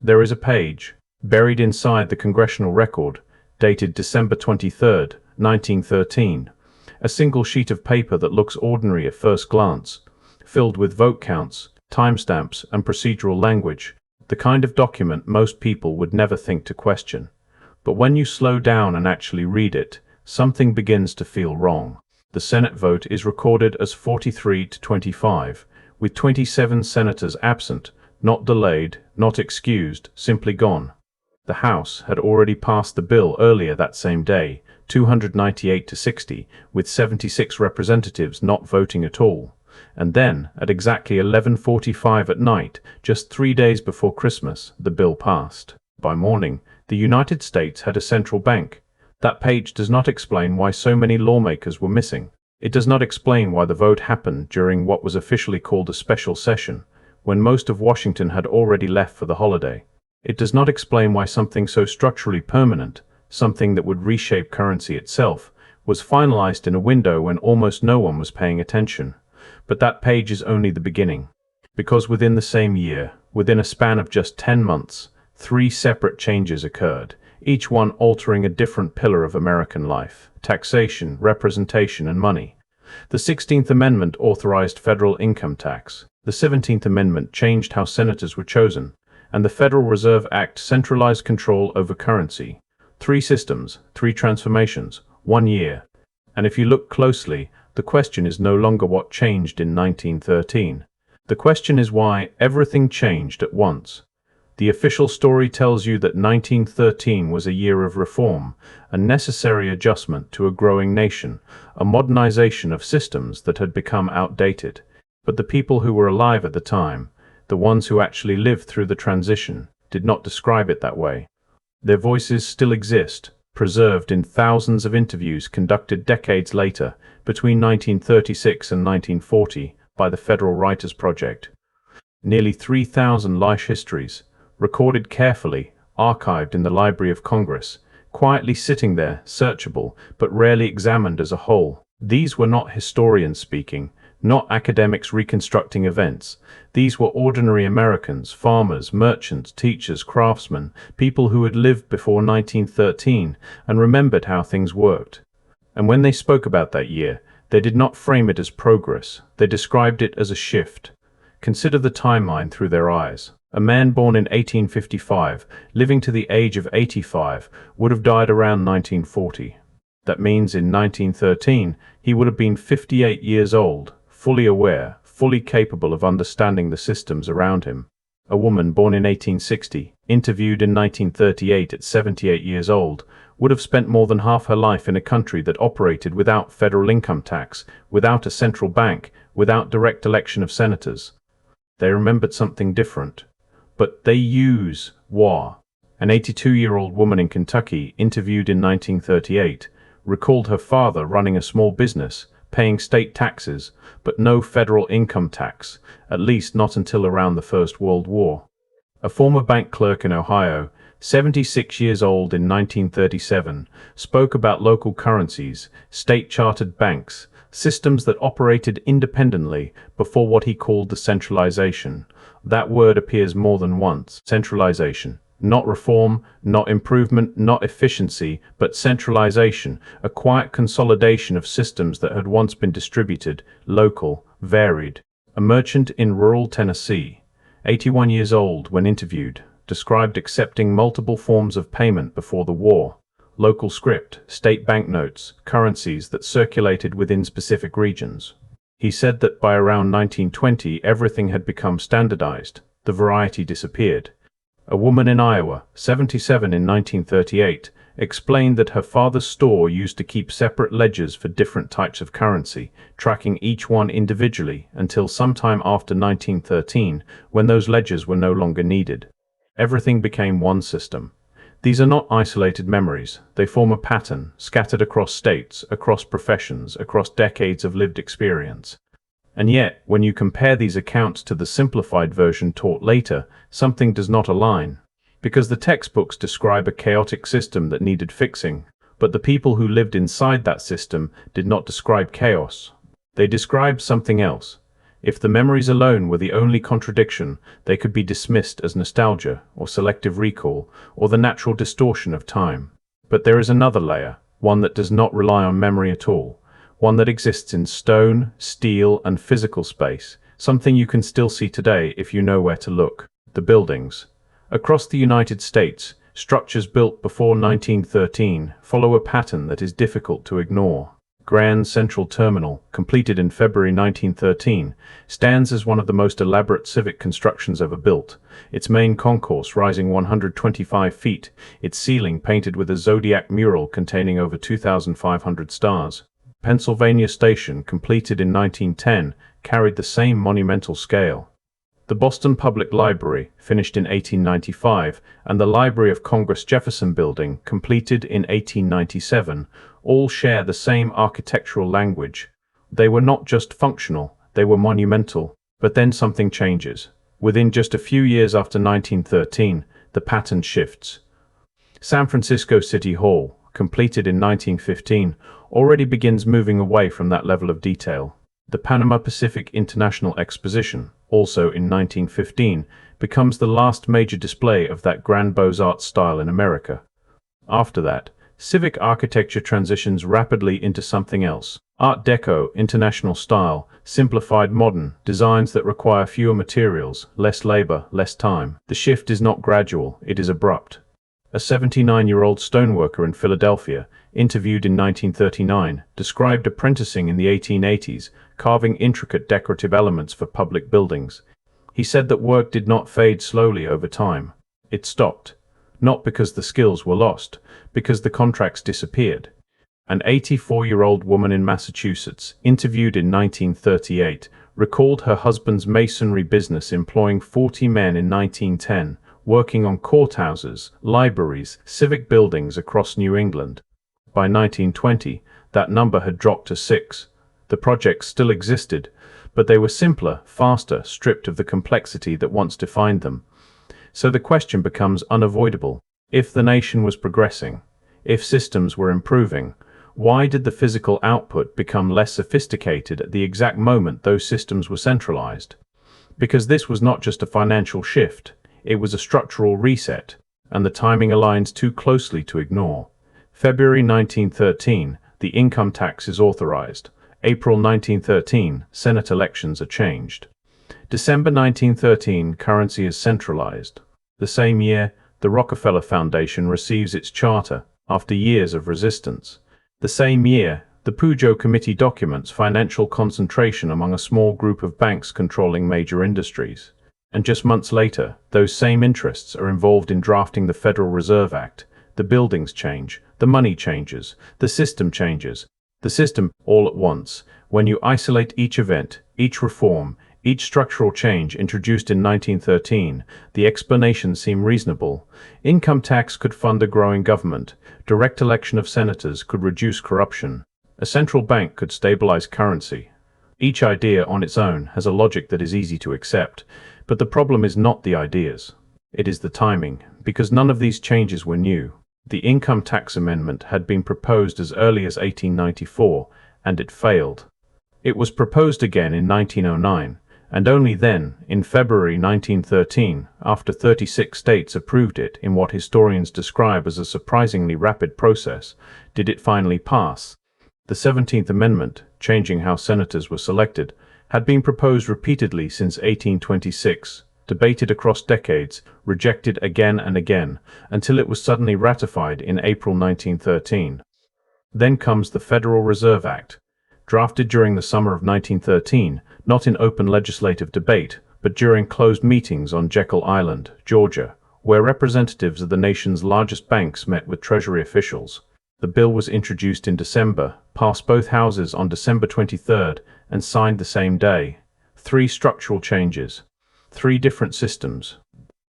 there is a page, buried inside the congressional record, dated December 23, 1913, a single sheet of paper that looks ordinary at first glance, filled with vote counts, timestamps, and procedural language, the kind of document most people would never think to question. But when you slow down and actually read it, something begins to feel wrong. The Senate vote is recorded as 43 to 25, with 27 senators absent, not delayed, not excused, simply gone. The House had already passed the bill earlier that same day, 298 to 60, with 76 representatives not voting at all. And then, at exactly 11:45 at night, just 3 days before Christmas, the bill passed. By morning, the United States had a central bank. That page does not explain why so many lawmakers were missing. It does not explain why the vote happened during what was officially called a special session, when most of Washington had already left for the holiday. It does not explain why something so structurally permanent, something that would reshape currency itself, was finalized in a window when almost no one was paying attention. But that page is only the beginning. Because within the same year, within a span of just 10 months, 3 separate changes occurred, each one altering a different pillar of American life: taxation, representation, and money. The 16th Amendment authorized federal income tax. The 17th Amendment changed how senators were chosen, and the Federal Reserve Act centralized control over currency. 3 systems, 3 transformations, 1 year. And if you look closely, the question is no longer what changed in 1913. The question is why everything changed at once. The official story tells you that 1913 was a year of reform, a necessary adjustment to a growing nation, a modernization of systems that had become outdated. But the people who were alive at the time, the ones who actually lived through the transition, did not describe it that way. Their voices still exist, preserved in thousands of interviews conducted decades later, between 1936 and 1940, by the Federal Writers Project. Nearly 3,000 life histories, recorded carefully, archived in the Library of Congress, quietly sitting there, searchable, but rarely examined as a whole. These were not historians speaking, not academics reconstructing events. These were ordinary Americans, farmers, merchants, teachers, craftsmen, people who had lived before 1913 and remembered how things worked. And when they spoke about that year, they did not frame it as progress, they described it as a shift. Consider the timeline through their eyes. A man born in 1855, living to the age of 85, would have died around 1940. That means in 1913, he would have been 58 years old, fully aware, fully capable of understanding the systems around him. A woman born in 1860, interviewed in 1938 at 78 years old, would have spent more than half her life in a country that operated without federal income tax, without a central bank, without direct election of senators. They remembered something different. But they use war. An 82-year-old woman in Kentucky, interviewed in 1938, recalled her father running a small business, paying state taxes, but no federal income tax, at least not until around the First World War. A former bank clerk in Ohio, 76 years old in 1937, spoke about local currencies, state-chartered banks, systems that operated independently before what he called the centralization. That word appears more than once. Centralization. Not reform, not improvement, not efficiency, but centralization, a quiet consolidation of systems that had once been distributed, local, varied. A merchant in rural Tennessee, 81 years old when interviewed, described accepting multiple forms of payment before the war. Local script, state banknotes, currencies that circulated within specific regions. He said that by around 1920 everything had become standardized, the variety disappeared. A woman in Iowa, 77 in 1938, explained that her father's store used to keep separate ledgers for different types of currency, tracking each one individually until sometime after 1913, when those ledgers were no longer needed. Everything became one system. These are not isolated memories. They form a pattern, scattered across states, across professions, across decades of lived experience. And yet, when you compare these accounts to the simplified version taught later, something does not align. Because the textbooks describe a chaotic system that needed fixing, but the people who lived inside that system did not describe chaos. They described something else. If the memories alone were the only contradiction, they could be dismissed as nostalgia, or selective recall, or the natural distortion of time. But there is another layer, one that does not rely on memory at all, one that exists in stone, steel, and physical space, something you can still see today if you know where to look: the buildings. Across the United States, structures built before 1913 follow a pattern that is difficult to ignore. Grand Central Terminal, completed in February 1913, stands as one of the most elaborate civic constructions ever built, its main concourse rising 125 feet, its ceiling painted with a zodiac mural containing over 2,500 stars. Pennsylvania Station, completed in 1910, carried the same monumental scale. The Boston Public Library, finished in 1895, and the Library of Congress Jefferson Building, completed in 1897, all share the same architectural language. They were not just functional, they were monumental. But then something changes. Within just a few years after 1913, the pattern shifts. San Francisco City Hall, completed in 1915, already begins moving away from that level of detail. The Panama Pacific International Exposition, also in 1915, becomes the last major display of that grand Beaux-Arts style in America. After that, civic architecture transitions rapidly into something else. Art Deco, international style, simplified modern, designs that require fewer materials, less labor, less time. The shift is not gradual, it is abrupt. A 79-year-old stoneworker in Philadelphia, interviewed in 1939, described apprenticing in the 1880s, carving intricate decorative elements for public buildings. He said that work did not fade slowly over time. It stopped. Not because the skills were lost, because the contracts disappeared. An 84-year-old woman in Massachusetts, interviewed in 1938, recalled her husband's masonry business employing 40 men in 1910, working on courthouses, libraries, civic buildings across New England. By 1920, that number had dropped to 6. The projects still existed, but they were simpler, faster, stripped of the complexity that once defined them. So the question becomes unavoidable. If the nation was progressing, if systems were improving, why did the physical output become less sophisticated at the exact moment those systems were centralized? Because this was not just a financial shift, it was a structural reset, and the timing aligns too closely to ignore. February 1913, the income tax is authorized. April 1913, Senate elections are changed. December 1913, currency is centralized. The same year, the Rockefeller Foundation receives its charter, after years of resistance. The same year, the Pujo Committee documents financial concentration among a small group of banks controlling major industries. And just months later, those same interests are involved in drafting the Federal Reserve Act. The buildings change, the money changes, the system changes. The system, all at once. When you isolate each event, each reform, each structural change introduced in 1913, the explanations seem reasonable. Income tax could fund a growing government. Direct election of senators could reduce corruption. A central bank could stabilize currency. Each idea on its own has a logic that is easy to accept. But the problem is not the ideas. It is the timing, because none of these changes were new. The income tax amendment had been proposed as early as 1894, and it failed. It was proposed again in 1909, and only then, in February 1913, after 36 states approved it in what historians describe as a surprisingly rapid process, did it finally pass. The 17th Amendment, changing how senators were selected, had been proposed repeatedly since 1826, debated across decades, rejected again and again, until it was suddenly ratified in April 1913. Then comes the Federal Reserve Act, drafted during the summer of 1913, not in open legislative debate, but during closed meetings on Jekyll Island, Georgia, where representatives of the nation's largest banks met with Treasury officials. The bill was introduced in December, passed both houses on December 23rd, and signed the same day. 3 structural changes. 3 different systems,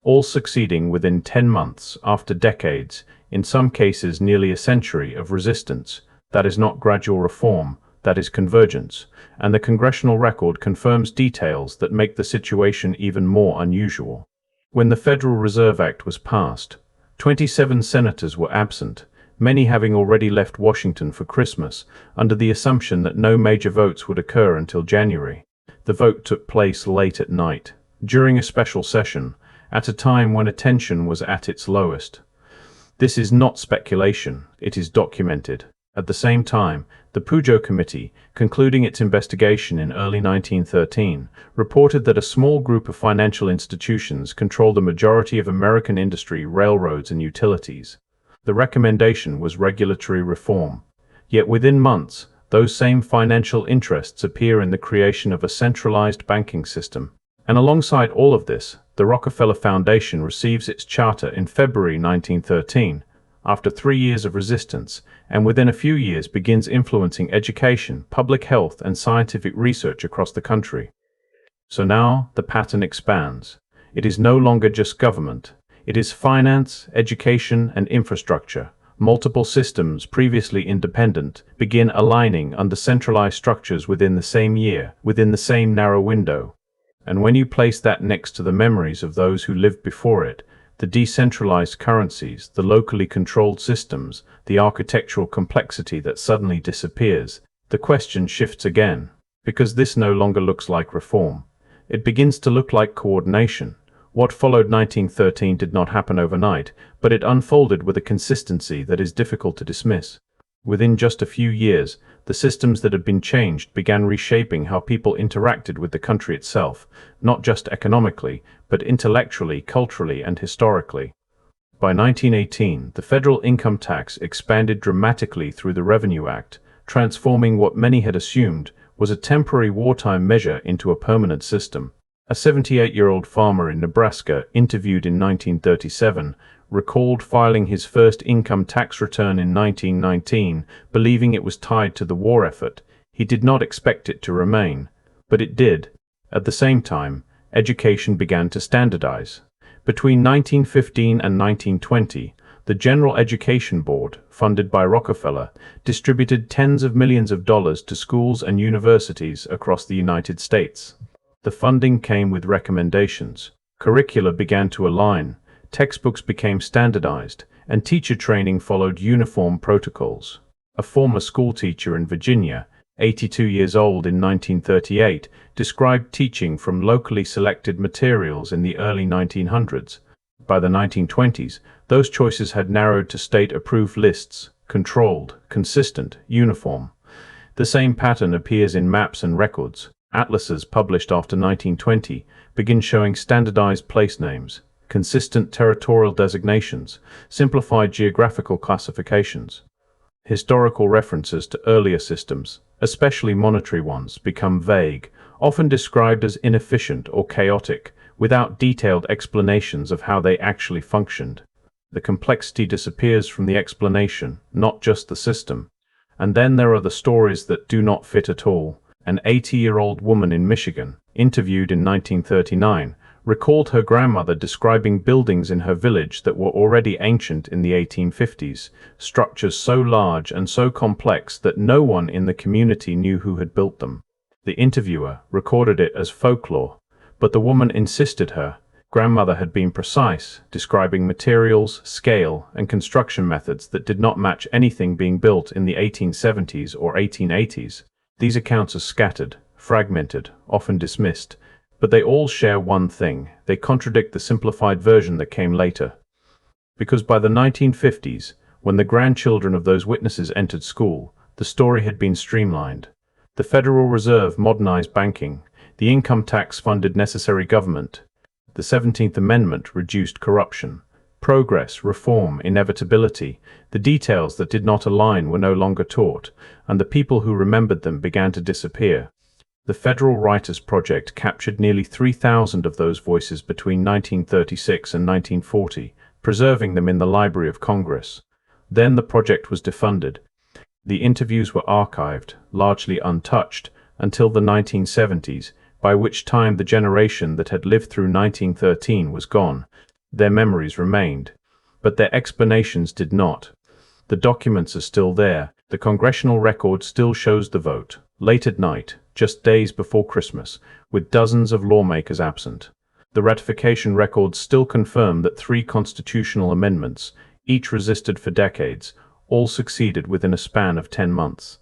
all succeeding within 10 months after decades, in some cases nearly a century of resistance. That is not gradual reform, that is convergence, and the congressional record confirms details that make the situation even more unusual. When the Federal Reserve Act was passed, 27 senators were absent, many having already left Washington for Christmas, under the assumption that no major votes would occur until January. The vote took place late at night, during a special session, at a time when attention was at its lowest. This is not speculation, it is documented. At the same time, the Pujo Committee, concluding its investigation in early 1913, reported that a small group of financial institutions controlled a majority of American industry, railroads, and utilities. The recommendation was regulatory reform. Yet within months, those same financial interests appear in the creation of a centralized banking system. And alongside all of this, the Rockefeller Foundation receives its charter in February 1913, after 3 years of resistance, and within a few years begins influencing education, public health, and scientific research across the country. So now the pattern expands. It is no longer just government. It is finance, education, and infrastructure. Multiple systems, previously independent, begin aligning under centralized structures within the same year, within the same narrow window. And when you place that next to the memories of those who lived before it, the decentralized currencies, the locally controlled systems, the architectural complexity that suddenly disappears, the question shifts again. Because this no longer looks like reform. It begins to look like coordination. What followed 1913 did not happen overnight, but it unfolded with a consistency that is difficult to dismiss. Within just a few years, the systems that had been changed began reshaping how people interacted with the country itself, not just economically, but intellectually, culturally, and historically. By 1918, the federal income tax expanded dramatically through the Revenue Act, transforming what many had assumed was a temporary wartime measure into a permanent system. A 78-year-old farmer in Nebraska, interviewed in 1937, recalled filing his first income tax return in 1919, believing it was tied to the war effort. He did not expect it to remain, but it did. At the same time, education began to standardize. Between 1915 and 1920, the General Education Board, funded by Rockefeller, distributed tens of millions of dollars to schools and universities across the United States. The funding came with recommendations. Curricula began to align, textbooks became standardized, and teacher training followed uniform protocols. A former schoolteacher in Virginia, 82 years old in 1938, described teaching from locally selected materials in the early 1900s. By the 1920s, those choices had narrowed to state-approved lists, controlled, consistent, uniform. The same pattern appears in maps and records. Atlases published after 1920 begin showing standardized place names, consistent territorial designations, simplified geographical classifications. Historical references to earlier systems, especially monetary ones, become vague, often described as inefficient or chaotic, without detailed explanations of how they actually functioned. The complexity disappears from the explanation, not just the system. And then there are the stories that do not fit at all. An 80-year-old woman in Michigan, interviewed in 1939, recalled her grandmother describing buildings in her village that were already ancient in the 1850s, structures so large and so complex that no one in the community knew who had built them. The interviewer recorded it as folklore, but the woman insisted her grandmother had been precise, describing materials, scale, and construction methods that did not match anything being built in the 1870s or 1880s. These accounts are scattered, fragmented, often dismissed, but they all share one thing: they contradict the simplified version that came later. Because by the 1950s, when the grandchildren of those witnesses entered school, the story had been streamlined. The Federal Reserve modernized banking, the income tax funded necessary government, the 17th Amendment reduced corruption. Progress, reform, inevitability, the details that did not align were no longer taught, and the people who remembered them began to disappear. The Federal Writers' Project captured nearly 3,000 of those voices between 1936 and 1940, preserving them in the Library of Congress. Then the project was defunded. The interviews were archived, largely untouched, until the 1970s, by which time the generation that had lived through 1913 was gone. Their memories remained, but their explanations did not. The documents are still there. The congressional record still shows the vote, late at night, just days before Christmas, with dozens of lawmakers absent. The ratification records still confirm that 3 constitutional amendments, each resisted for decades, all succeeded within a span of 10 months.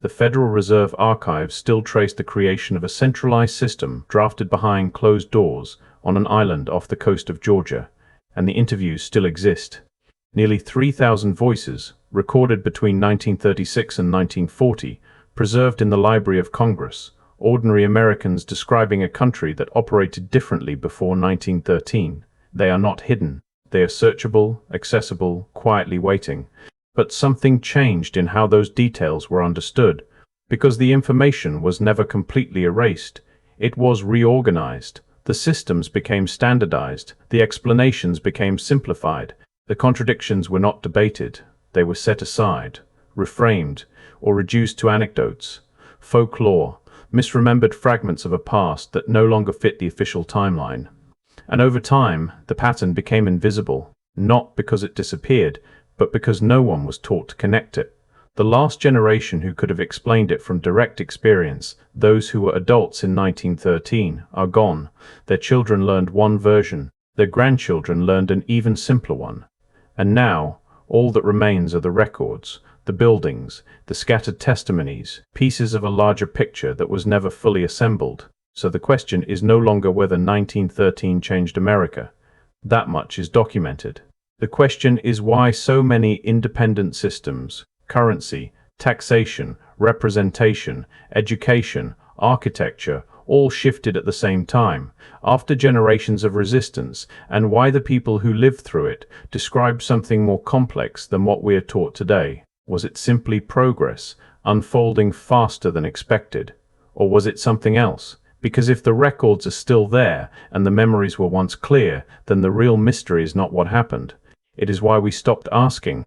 The Federal Reserve Archives still trace the creation of a centralized system drafted behind closed doors on an island off the coast of Georgia, and the interviews still exist. Nearly 3,000 voices, recorded between 1936 and 1940, preserved in the Library of Congress, ordinary Americans describing a country that operated differently before 1913. They are not hidden. They are searchable, accessible, quietly waiting. But something changed in how those details were understood, because the information was never completely erased. It was reorganized. The systems became standardized. The explanations became simplified. The contradictions were not debated. They were set aside, reframed, or reduced to anecdotes, folklore, misremembered fragments of a past that no longer fit the official timeline. And over time, the pattern became invisible, not because it disappeared, but because no one was taught to connect it. The last generation who could have explained it from direct experience, those who were adults in 1913, are gone. Their children learned one version. Their grandchildren learned an even simpler one. And now, all that remains are the records, the buildings, the scattered testimonies, pieces of a larger picture that was never fully assembled. So the question is no longer whether 1913 changed America. That much is documented. The question is why so many independent systems, currency, taxation, representation, education, architecture, all shifted at the same time, after generations of resistance, and why the people who lived through it describe something more complex than what we are taught today. Was it simply progress, unfolding faster than expected? Or was it something else? Because if the records are still there, and the memories were once clear, then the real mystery is not what happened. It is why we stopped asking,